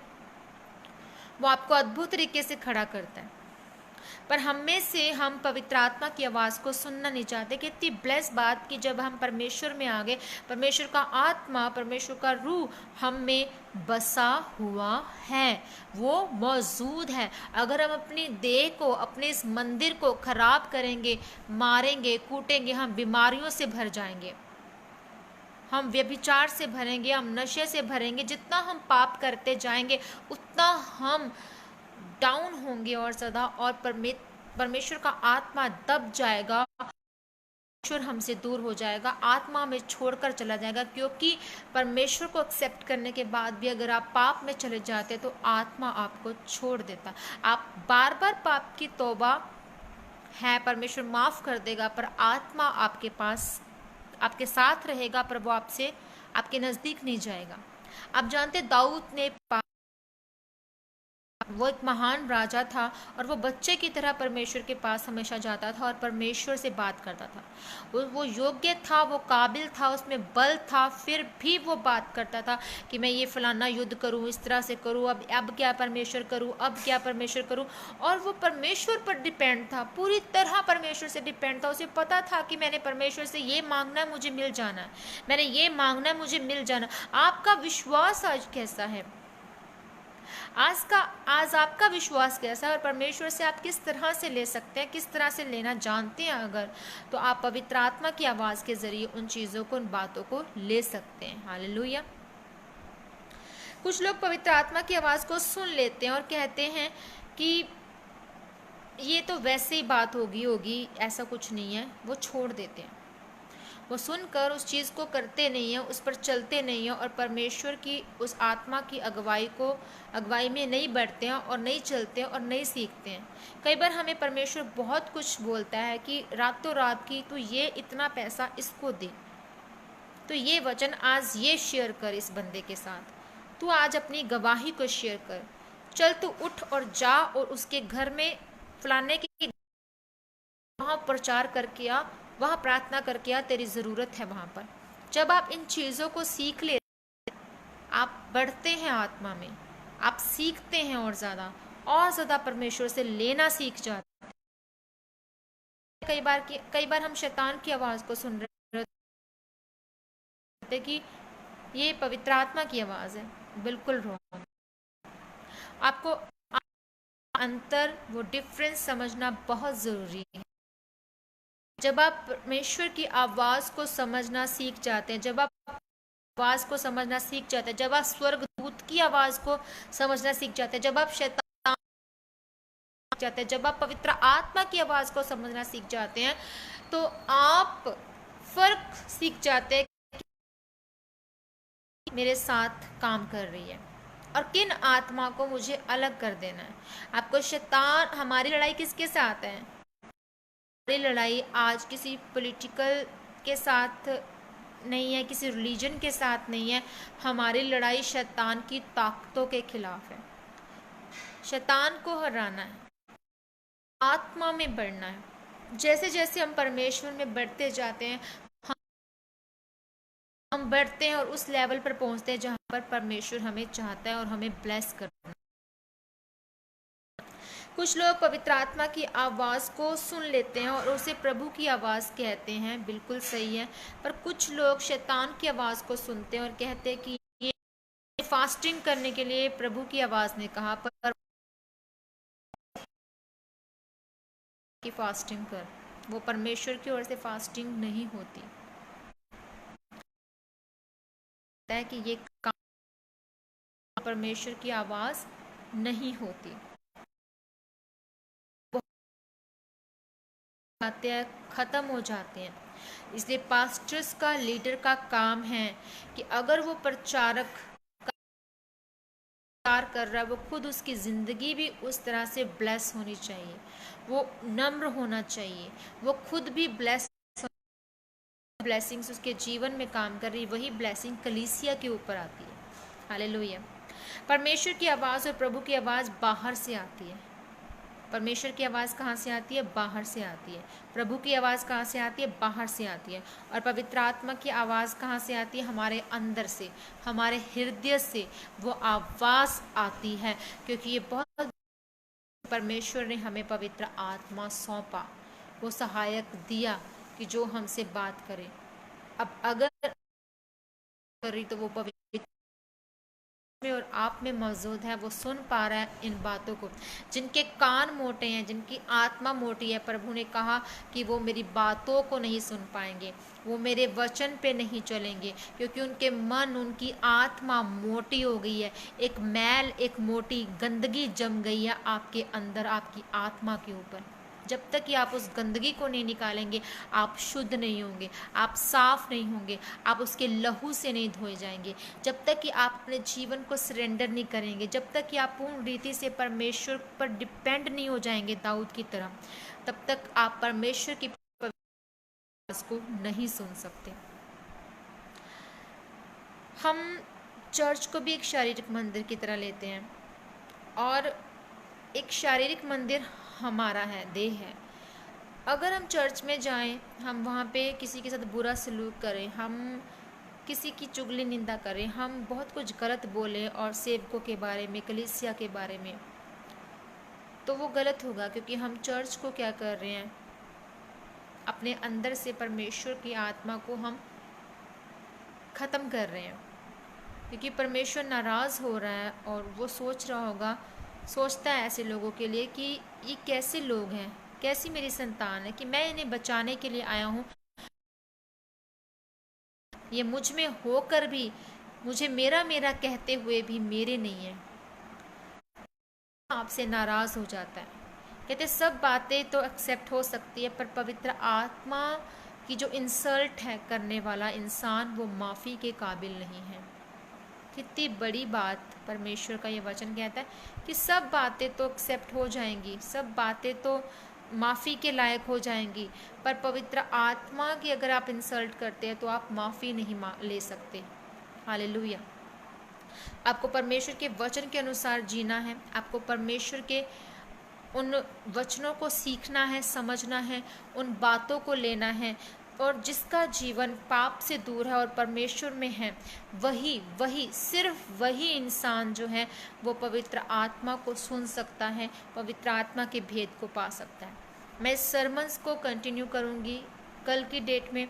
वो आपको अद्भुत तरीके से खड़ा करता है। पर हम में से हम पवित्र आत्मा की आवाज़ को सुनना नहीं चाहते। कितनी ब्लेस बात कि जब हम परमेश्वर में आ गए, परमेश्वर का आत्मा, परमेश्वर का रूह हम में बसा हुआ है, वो मौजूद है। अगर हम अपनी देह को, अपने इस मंदिर को खराब करेंगे, मारेंगे, कूटेंगे, हम बीमारियों से भर जाएंगे, हम व्यभिचार से भरेंगे, हम नशे से भरेंगे। जितना हम पाप करते जाएंगे उतना हम डाउन होंगे और ज़्यादा, और परमेश्वर का आत्मा दब जाएगा, परमेश्वर हमसे दूर हो जाएगा, आत्मा हमें छोड़कर चला जाएगा। क्योंकि परमेश्वर को एक्सेप्ट करने के बाद भी अगर आप पाप में चले जाते तो आत्मा आपको छोड़ देता। आप बार बार पाप की तौबा है, परमेश्वर माफ़ कर देगा, पर आत्मा आपके पास आपके साथ रहेगा, पर वो आपसे आपके नज़दीक नहीं जाएगा। आप जानते दाऊद ने वो एक महान राजा था और वो बच्चे की तरह परमेश्वर के पास हमेशा जाता था और परमेश्वर से बात करता था। वो योग्य था, वो काबिल था, उसमें बल था, फिर भी वो बात करता था कि मैं ये फलाना युद्ध करूं, इस तरह से करूं, अब क्या परमेश्वर करूं, अब क्या परमेश्वर करूं। और वो परमेश्वर पर डिपेंड था, पूरी तरह परमेश्वर से डिपेंड था। उसे पता था कि मैंने परमेश्वर से ये मांगना है, मुझे मिल जाना है, मैंने ये मांगना है, मुझे मिल जाना। आपका विश्वास आज कैसा है? आज आपका विश्वास कैसा है और परमेश्वर से आप किस तरह से ले सकते हैं, किस तरह से लेना जानते हैं अगर, तो आप पवित्र आत्मा की आवाज़ के ज़रिए उन चीज़ों को, उन बातों को ले सकते हैं। हालेलुया। कुछ लोग पवित्र आत्मा की आवाज़ को सुन लेते हैं और कहते हैं कि ये तो वैसे ही बात होगी, ऐसा कुछ नहीं है, वो छोड़ देते हैं। वो सुनकर उस चीज़ को करते नहीं हैं, उस पर चलते नहीं हैं और परमेश्वर की उस आत्मा की अगुवाई में नहीं बढ़ते हैं और नहीं चलते हैं और नहीं सीखते हैं। कई बार हमें परमेश्वर बहुत कुछ बोलता है कि रातों रात की तू ये इतना पैसा इसको दे, तो ये वचन आज ये शेयर कर इस बंदे के साथ, तू आज अपनी गवाही को शेयर कर, चल तू उठ और जा और उसके घर में फलाने की वहाँ प्रचार करके आ, वहाँ प्रार्थना करके आ, तेरी ज़रूरत है वहाँ पर। जब आप इन चीज़ों को सीख लेते हैं, आप बढ़ते हैं आत्मा में, आप सीखते हैं और ज़्यादा परमेश्वर से लेना सीख जाते हैं। कई बार हम शैतान की आवाज़ को सुन रहे होते कि ये पवित्र आत्मा की आवाज़ है, बिल्कुल रॉन्ग। आपको अंतर, वो डिफरेंस समझना बहुत ज़रूरी है। जब आप परमेश्वर की आवाज़ को समझना सीख जाते हैं, जब आप आवाज़ को समझना सीख जाते हैं, जब आप स्वर्गदूत की आवाज़ को समझना सीख जाते हैं, जब आप शैतान जाते हैं, जब आप पवित्र आत्मा की आवाज़ को समझना सीख जाते हैं, तो आप फर्क सीख जाते हैं कि मेरे साथ काम कर रही है और किन आत्मा को मुझे अलग कर देना है। आपको शैतान, हमारी लड़ाई किसके साथ है? हमारी लड़ाई आज किसी पॉलिटिकल के साथ नहीं है, किसी रिलीजन के साथ नहीं है, हमारी लड़ाई शैतान की ताकतों के खिलाफ है। शैतान को हराना है, आत्मा में बढ़ना है। जैसे जैसे हम परमेश्वर में बढ़ते जाते हैं, हम बढ़ते हैं और उस लेवल पर पहुंचते हैं जहां पर परमेश्वर हमें चाहता है और हमें ब्लेस करना है। कुछ लोग पवित्र आत्मा की आवाज़ को सुन लेते हैं और उसे प्रभु की आवाज़ कहते हैं, बिल्कुल सही है। पर कुछ लोग शैतान की आवाज़ को सुनते हैं और कहते हैं कि ये फास्टिंग करने के लिए प्रभु की आवाज़ ने कहा, पर की फास्टिंग कर, वो परमेश्वर की ओर से फास्टिंग नहीं होती है कि ये काम परमेश्वर की आवाज़ नहीं होती। ख़त्म हो जाते हैं। इसलिए पास्टर्स का, लीडर का काम है कि अगर वो प्रचार कर रहा है, वो खुद उसकी ज़िंदगी भी उस तरह से ब्लेस होनी चाहिए, वो नम्र होना चाहिए, वो खुद भी ब्लेसिंग्स उसके जीवन में काम कर रही, वही ब्लेसिंग कलीसिया के ऊपर आती है। हालेलुया। परमेश्वर की आवाज़ और प्रभु की आवाज़ बाहर से आती है। परमेश्वर की आवाज़ कहाँ से आती है? बाहर से आती है। प्रभु की आवाज़ कहाँ से आती है? बाहर से आती है। और पवित्र आत्मा की आवाज़ कहाँ से आती है? हमारे अंदर से, हमारे हृदय से वो आवाज़ आती है, क्योंकि ये बहुत परमेश्वर ने हमें पवित्र आत्मा सौंपा, वो सहायक दिया कि जो हमसे बात करे। अब अगर कर रही तो वो पवित्र में और आप में मौजूद है, वो सुन पा रहा है इन बातों को। जिनके कान मोटे हैं, जिनकी आत्मा मोटी है, प्रभु ने कहा कि वो मेरी बातों को नहीं सुन पाएंगे, वो मेरे वचन पे नहीं चलेंगे, क्योंकि उनके मन, उनकी आत्मा मोटी हो गई है। एक मैल, एक मोटी गंदगी जम गई है आपके अंदर, आपकी आत्मा के ऊपर। जब तक कि आप उस गंदगी को नहीं निकालेंगे, आप शुद्ध नहीं होंगे, आप साफ नहीं होंगे, आप उसके लहू से नहीं धोए जाएंगे। जब तक कि आप अपने जीवन को सरेंडर नहीं करेंगे, जब तक कि आप पूर्ण रीति से परमेश्वर पर डिपेंड नहीं हो जाएंगे दाऊद की तरह, तब तक आप परमेश्वर की आवाज को नहीं सुन सकते। हम चर्च को भी एक शारीरिक मंदिर की तरह लेते हैं, और एक शारीरिक मंदिर हमारा है, देह है। अगर हम चर्च में जाएं, हम वहाँ पे किसी के साथ बुरा सलूक करें, हम किसी की चुगली निंदा करें, हम बहुत कुछ गलत बोलें और सेवकों के बारे में, कलीसिया के बारे में, तो वो गलत होगा, क्योंकि हम चर्च को क्या कर रहे हैं, अपने अंदर से परमेश्वर की आत्मा को हम ख़त्म कर रहे हैं। क्योंकि परमेश्वर नाराज़ हो रहा है और वो सोचता है ऐसे लोगों के लिए कि ये कैसे लोग हैं, कैसी मेरी संतान है कि मैं इन्हें बचाने के लिए आया हूँ, ये मुझ में होकर भी मुझे मेरा मेरा कहते हुए भी मेरे नहीं है। आपसे नाराज़ हो जाता है। कहते सब बातें तो एक्सेप्ट हो सकती है, पर पवित्र आत्मा की जो इंसल्ट है करने वाला इंसान, वो माफ़ी के काबिल नहीं है। कितनी बड़ी बात परमेश्वर का ये वचन कहता है कि सब बातें तो एक्सेप्ट हो जाएंगी, सब बातें तो माफ़ी के लायक हो जाएंगी, पर पवित्र आत्मा की अगर आप इंसल्ट करते हैं तो आप माफ़ी नहीं ले सकते। हालेलुया। आपको परमेश्वर के वचन के अनुसार जीना है, आपको परमेश्वर के उन वचनों को सीखना है, समझना है, उन बातों को लेना है, और जिसका जीवन पाप से दूर है और परमेश्वर में है, सिर्फ वही इंसान जो है वो पवित्र आत्मा को सुन सकता है, पवित्र आत्मा के भेद को पा सकता है। मैं इस सरमन्स को कंटिन्यू करूँगी कल की डेट में,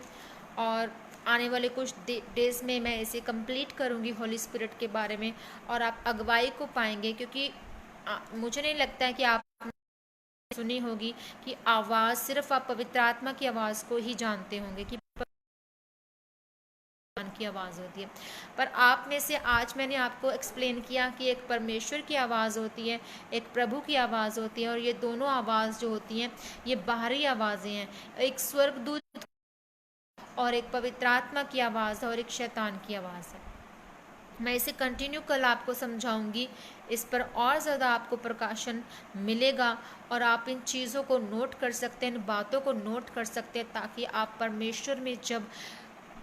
और आने वाले कुछ डेज में मैं इसे कंप्लीट करूँगी हॉली स्पिरिट के बारे में, और आप अगुवाई को पाएंगे। क्योंकि मुझे नहीं लगता है कि आप सुनी होगी कि आवाज़, सिर्फ आप पवित्र आत्मा की आवाज़ को ही जानते होंगे कि की आवाज़ होती है, पर आप में से आज मैंने आपको एक्सप्लेन किया कि एक परमेश्वर की आवाज़ होती है, एक प्रभु की आवाज़ होती है, और ये दोनों आवाज़ जो होती हैं ये बाहरी आवाज़ें हैं, एक स्वर्गदूत और एक पवित्र आत्मा की आवाज़ है और एक शैतान की आवाज़ है। मैं इसे कंटिन्यू कल आपको समझाऊंगी, इस पर और ज़्यादा आपको प्रकाशन मिलेगा, और आप इन चीज़ों को नोट कर सकते हैं, इन बातों को नोट कर सकते हैं, ताकि आप परमेश्वर में जब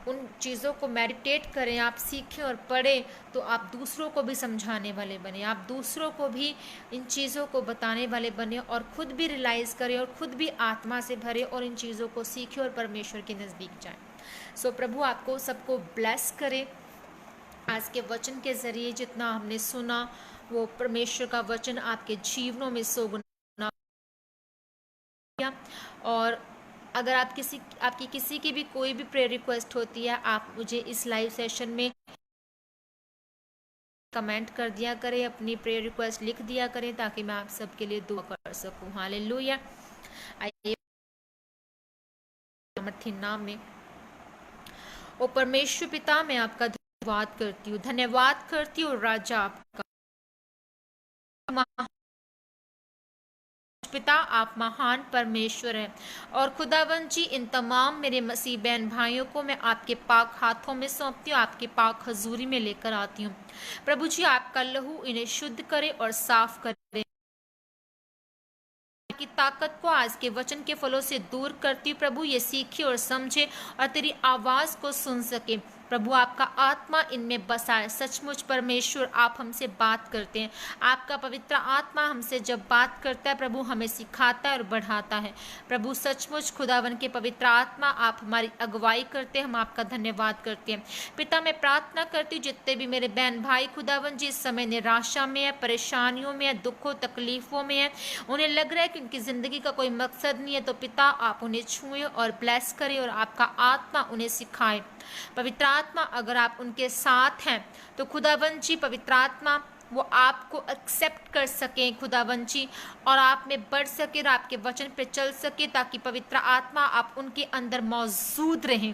उन चीज़ों को मेडिटेट करें, आप सीखें और पढ़ें, तो आप दूसरों को भी समझाने वाले बने, आप दूसरों को भी इन चीज़ों को बताने वाले बने, और ख़ुद भी रियलाइज़ करें और ख़ुद भी आत्मा से भरे और इन चीज़ों को सीखें और परमेश्वर के नज़दीक जाएं। सो प्रभु आपको सबको ब्लेस करे। आज के वचन के ज़रिए जितना हमने सुना, वो परमेश्वर का वचन आपके जीवनों में सोगुना। और अगर आपकी किसी की भी कोई भी प्रेयर रिक्वेस्ट होती है, आप मुझे इस लाइव सेशन में कमेंट कर दिया करें, अपनी प्रेयर रिक्वेस्ट लिख दिया करें, ताकि मैं आप सबके लिए दुआ कर सकूं। हालेलुया। आइए सामर्थी नाम में। ओ परमेश्वर पिता, मैं आपका धन्यवाद करती हूँ राजा, आपका पिता, आप महान परमेश्वर हैं। और खुदावंद जी, इन तमाम मेरे मसीह बहन भाइयों को मैं आपके पाक हाथों में सौंपती हूँ, आपके पाक हजूरी में लेकर आती हूँ। प्रभु जी, आपका लहू इन्हें शुद्ध करे और साफ करे, की ताकत को आज के वचन के फलों से दूर करती। प्रभु ये सीखे और समझे और तेरी आवाज को सुन सके। प्रभु आपका आत्मा इनमें बसाए। सचमुच परमेश्वर आप हमसे बात करते हैं, आपका पवित्र आत्मा हमसे जब बात करता है प्रभु, हमें सिखाता है और बढ़ाता है। प्रभु सचमुच खुदावन के पवित्र आत्मा आप हमारी अगुवाई करते हैं, हम आपका धन्यवाद करते हैं। पिता मैं प्रार्थना करती हूँ जितने भी मेरे बहन भाई खुदावन जी इस समय निराशा में है, परेशानियों में है, दुखों तकलीफों में है, उन्हें लग रहा है कि उनकी जिंदगी का कोई मकसद नहीं है, तो पिता आप उन्हें छुएं और ब्लेस करें और आपका आत्मा उन्हें सिखाए। पवित्र आत्मा अगर आप उनके साथ हैं तो खुदावंद जी पवित्र आत्मा वो आपको एक्सेप्ट कर सकें खुदावंद जी, और आप में बढ़ सके और आपके वचन पे चल सके, ताकि पवित्र आत्मा आप उनके अंदर मौजूद रहें।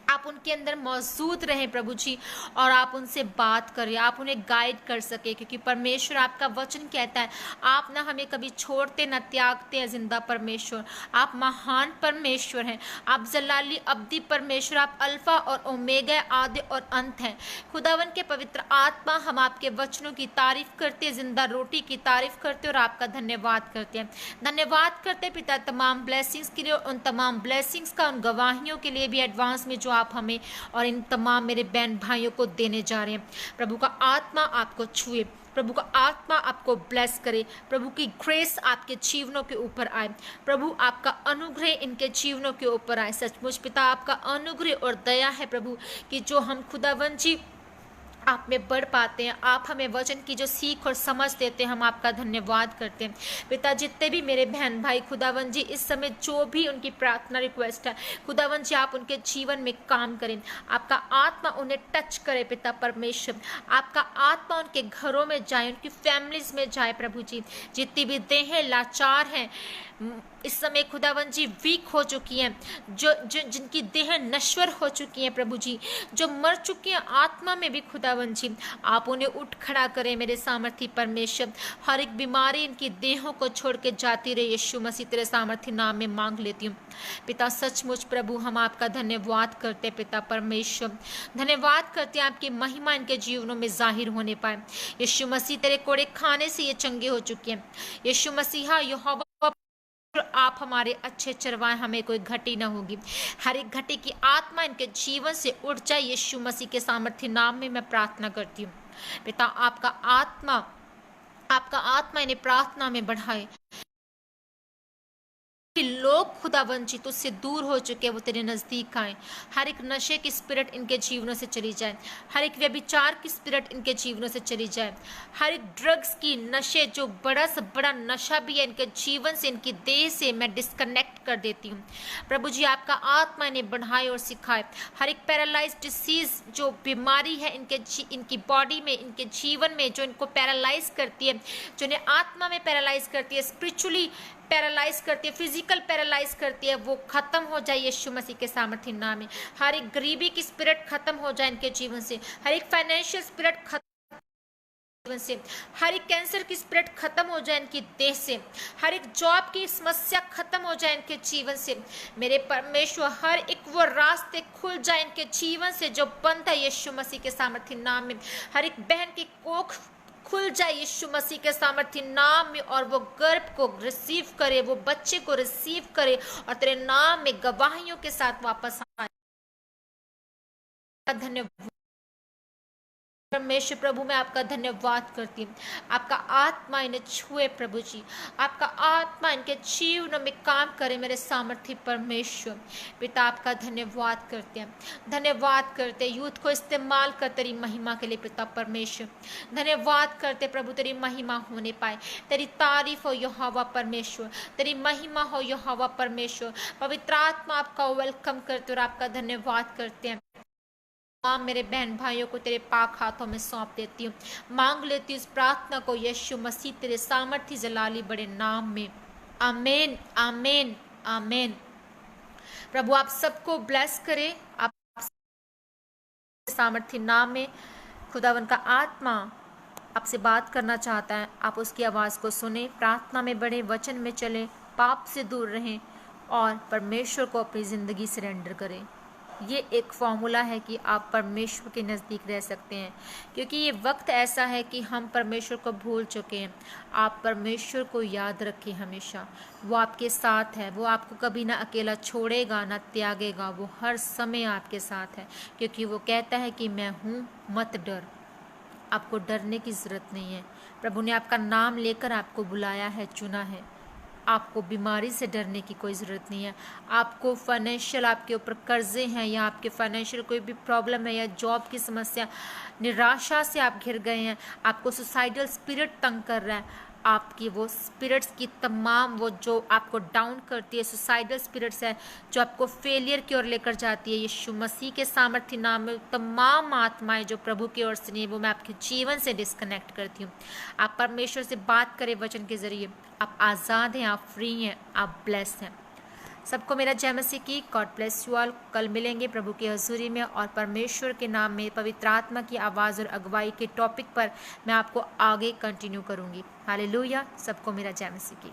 आप उनके अंदर मौजूद रहें प्रभु जी, और आप उनसे बात करें, आप उन्हें गाइड कर सके, क्योंकि परमेश्वर आपका वचन कहता है आप ना हमें कभी छोड़ते ना त्यागते हैं। जिंदा परमेश्वर, आप महान परमेश्वर हैं, आप जलाली अब्दी परमेश्वर, आप अल्फा और ओमेगा, आदि और अंत हैं। खुदावन के पवित्र आत्मा, हम आपके वचनों की तारीफ करते हैं, जिंदा रोटी की तारीफ करते हैं और आपका धन्यवाद करते हैं। धन्यवाद करते हैं पिता तमाम ब्लेसिंग्स के लिए, उन तमाम ब्लेसिंग्स का, उन गवाहियों के लिए भी एडवांस में जो आप हमें और इन तमाम मेरे बहन भाइयों को देने जा रहे हैं। प्रभु का आत्मा आपको छुए, प्रभु का आत्मा आपको ब्लेस करे, प्रभु की ग्रेस आपके जीवनों के ऊपर आए, प्रभु आपका अनुग्रह इनके जीवनों के ऊपर आए। सचमुच पिता आपका अनुग्रह और दया है प्रभु, कि जो हम खुदावन जी आप में बढ़ पाते हैं, आप हमें वचन की जो सीख और समझ देते हैं, हम आपका धन्यवाद करते हैं। पिता जितने भी मेरे बहन भाई खुदावन जी इस समय जो भी उनकी प्रार्थना रिक्वेस्ट है, खुदावन जी आप उनके जीवन में काम करें, आपका आत्मा उन्हें टच करे पिता परमेश्वर, आपका आत्मा उनके घरों में जाए, उनकी फैमिलीज में जाए प्रभु जी। जितनी भी देहें लाचार हैं इस समय खुदावन जी, वीक हो चुकी हैं, जो जिनकी देह नश्वर हो चुकी हैं प्रभु जी, जो मर चुकी हैं आत्मा में भी खुदावन जी, आप उन्हें उठ खड़ा करें मेरे सामर्थी परमेश्वर। हर एक बीमारी इनकी देहों को छोड़ के जाती रहे यीशु मसीह, तेरे सामर्थी नाम में मांग लेती हूँ पिता। सचमुच प्रभु हम आपका धन्यवाद करते पिता परमेश्वर, धन्यवाद करते हैं आपकी महिमा इनके जीवनों में जाहिर होने पाए। यीशु मसीह तेरे कोड़े खाने से ये चंगे हो चुके हैं। यीशु मसीहा यहोवा आप हमारे अच्छे चरवाए, हमें कोई घटी ना होगी। हर एक घटी की आत्मा इनके जीवन से उठ जाए यीशु मसीह के सामर्थ्य नाम में मैं प्रार्थना करती हूँ पिता। आपका आत्मा इन्हें प्रार्थना में बढ़ाए। लोग खुदावन जी तुझसे दूर हो चुके वो तेरे नजदीक आए। हर एक नशे की स्पिरिट इनके जीवनों से चली जाए, हर एक व्यभिचार की स्पिरिट इनके जीवनों से चली जाए, हर एक ड्रग्स की नशे जो बड़ा से बड़ा नशा भी है इनके जीवन से, इनकी देह से मैं डिस्कनेक्ट कर देती हूँ प्रभु जी। आपका आत्मा इन्हें बढ़ाए और सिखाए। हर एक पैरालाइज डिसीज जो बीमारी है इनकी बॉडी में, इनके जीवन में, जो इनको पैरालाइज करती है, जो इन्हें आत्मा में पैरालाइज करती है, स्पिरिचुअली पैरालाइज करती है, फिजिकल पैरालाइज करती है, वो खत्म हो जाए यीशु मसीह के सामर्थ्य नाम में। हर एक गरीबी की स्पिरिट खत्म हो जाए इनके जीवन से, हर एक फाइनेंशियल स्पिरिट खत्म जीवन से, हर एक कैंसर की स्पिरिट खत्म हो जाए इनकी देह से, हर एक जॉब की समस्या खत्म हो जाए इनके जीवन से मेरे परमेश्वर। हर एक वो रास्ते खुल जाए इनके जीवन से जो बंद है यीशु मसीह के सामर्थ्य नाम में। हर एक बहन की कोख खुल जाए यीशु मसीह के सामर्थ्य नाम में, और वो गर्भ को रिसीव करे, वो बच्चे को रिसीव करे और तेरे नाम में गवाहियों के साथ वापस आए। धन्यवाद परमेश्वर प्रभु, मैं आपका धन्यवाद करती हूँ। आपका आत्मा इन्हें छुए प्रभु जी, आपका आत्मा इनके जीवन में काम करे मेरे सामर्थ्य परमेश्वर पिता। आपका धन्यवाद करते हैं, धन्यवाद करते यूथ को इस्तेमाल कर तेरी महिमा के लिए पिता परमेश्वर। धन्यवाद करते प्रभु, तेरी महिमा होने पाए, तेरी तारीफ हो यहोवा परमेश्वर, तेरी महिमा हो यहोवा परमेश्वर। पवित्र आत्मा आपका वेलकम करते और आपका धन्यवाद करते हैं। मेरे बहन भाइयों को तेरे पाक हाथों में सौंप देती हूँ, मांग लेती हूँ इस प्रार्थना को यीशु मसीह तेरे सामर्थ्य जलाली बड़े नाम में, आमीन आमीन आमीन। प्रभु आप सबको ब्लेस करे, आप सामर्थ्य नाम में। खुदावन का आत्मा आपसे बात करना चाहता है, आप उसकी आवाज़ को सुने, प्रार्थना में बढ़े, वचन में चले, पाप से दूर रहें और परमेश्वर को अपनी ज़िंदगी सरेंडर करें। ये एक फॉर्मूला है कि आप परमेश्वर के नज़दीक रह सकते हैं, क्योंकि ये वक्त ऐसा है कि हम परमेश्वर को भूल चुके हैं। आप परमेश्वर को याद रखें हमेशा, वो आपके साथ है, वो आपको कभी ना अकेला छोड़ेगा ना त्यागेगा, वो हर समय आपके साथ है, क्योंकि वो कहता है कि मैं हूँ, मत डर। आपको डरने की ज़रूरत नहीं है। प्रभु ने आपका नाम लेकर आपको बुलाया है, चुना है। आपको बीमारी से डरने की कोई ज़रूरत नहीं है। आपको फाइनेंशियल, आपके ऊपर कर्जे हैं या आपके फाइनेंशियल कोई भी प्रॉब्लम है या जॉब की समस्या, निराशा से आप घिर गए हैं, आपको सुसाइडल स्पिरिट तंग कर रहा है, आपकी वो स्पिरिट्स की तमाम, वो जो आपको डाउन करती है, सुसाइडल स्पिरिट्स है जो आपको फेलियर की ओर लेकर जाती है, यीशु मसीह के सामर्थ्य नाम में तमाम आत्माएं जो प्रभु की ओर से नहीं, वो मैं आपके जीवन से डिस्कनेक्ट करती हूँ। आप परमेश्वर से बात करें वचन के ज़रिए, आप आज़ाद हैं, आप फ्री हैं, आप ब्लेस हैं। सबको मेरा जय मसीह की। God bless you all. कल मिलेंगे प्रभु की हजूरी में और परमेश्वर के नाम में पवित्र आत्मा की आवाज़ और अगुवाई के टॉपिक पर मैं आपको आगे कंटिन्यू करूँगी। हालेलुया। सबको मेरा जय मसीह की।